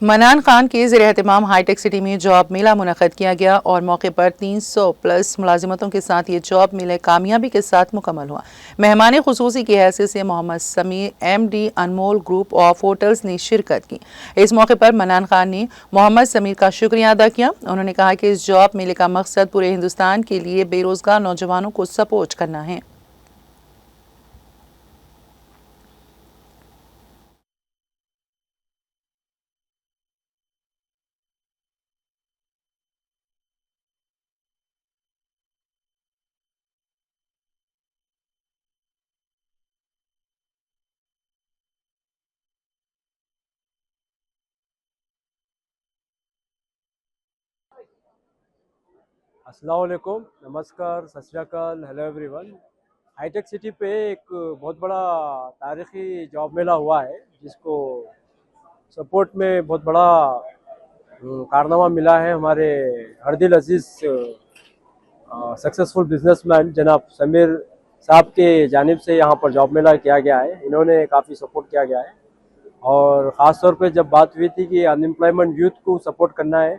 मनान खान के ज़ेर एहतमाम हाईटेक सिटी में जॉब मेला मुनक़द किया गया और मौके पर 300 प्लस मुलाजिमतों के साथ ये जॉब मेला कामयाबी के साथ मुकम्मल हुआ। मेहमान खुसूसी की हैसियत से Mohammed Sameer MD Anmol group of hotels ने शिरकत की। इस मौके पर मनान खान ने मोहम्मद समीर का शुक्रिया अदा किया। उन्होंने कहा कि इस जॉब मेले का मकसद पूरे हिंदुस्तान के लिए बेरोज़गार नौजवानों को सपोर्ट करना है। अस्सलाम वालेकुम, नमस्कार, सत श्री अकाल, हेलो एवरीवन। हाईटेक सिटी पे एक बहुत बड़ा तारीखी जॉब मेला हुआ है जिसको सपोर्ट में बहुत बड़ा कारनामा मिला है। हमारे हरदिल अजीज़ सक्सेसफुल बिजनेसमैन जनाब समीर साहब के जानिब से यहाँ पर जॉब मेला किया गया है। इन्होंने काफ़ी सपोर्ट किया गया है और ख़ास तौर पे जब बात हुई थी कि अनएम्प्लॉयमेंट यूथ को सपोर्ट करना है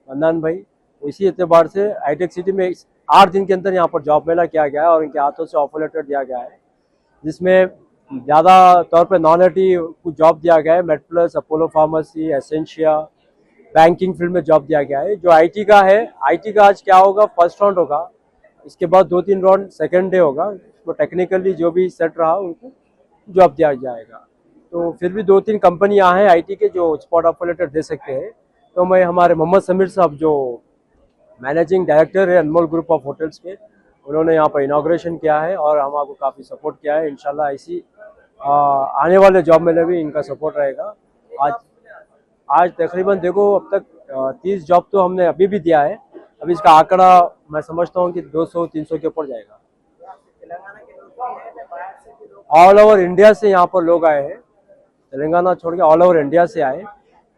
मन्नान भाई, तो इसी एतबार से हाईटेक सिटी में 8 दिन के अंदर यहाँ पर जॉब मेला किया गया है और इनके हाथों से ऑफर लेटर दिया गया है जिसमें ज़्यादा तौर पे नॉन आईटी को जॉब दिया गया है। Made plus, Apollo pharmacy, Essentia, banking field में जॉब दिया गया है। जो आईटी का है, आईटी का आज क्या होगा, फर्स्ट राउंड होगा, इसके बाद 2-3 राउंड सेकेंड डे होगा। तो टेक्निकली जो भी सेट रहा उनको जॉब दिया जाएगा। तो फिर भी 2-3 कंपनियां हैं आईटी के जो स्पॉट ऑफर लेटर दे सकते हैं। तो मैं हमारे मोहम्मद समीर साहब जो मैनेजिंग डायरेक्टर है अनमोल ग्रुप ऑफ होटल्स के, उन्होंने यहाँ पर इनाग्रेशन किया है और हम आपको काफ़ी सपोर्ट किया है। इंशाल्लाह ऐसी आने वाले जॉब में भी इनका सपोर्ट रहेगा। आज आज तकरीबन देखो अब तक 30 जॉब तो हमने अभी भी दिया है। अभी इसका आंकड़ा मैं समझता हूँ कि 200-300 के ऊपर जाएगा। ऑल ओवर इंडिया से यहाँ पर लोग आए हैं, तेलंगाना छोड़ के ऑल ओवर इंडिया से आए।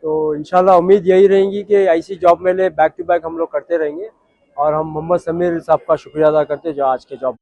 तो इंशाल्लाह उम्मीद यही रहेगी कि ऐसी जॉब मेले बैक टू बैक हम लोग करते रहेंगे और हम मोहम्मद समीर साहब का शुक्रिया अदा करते हैं जो आज के जॉब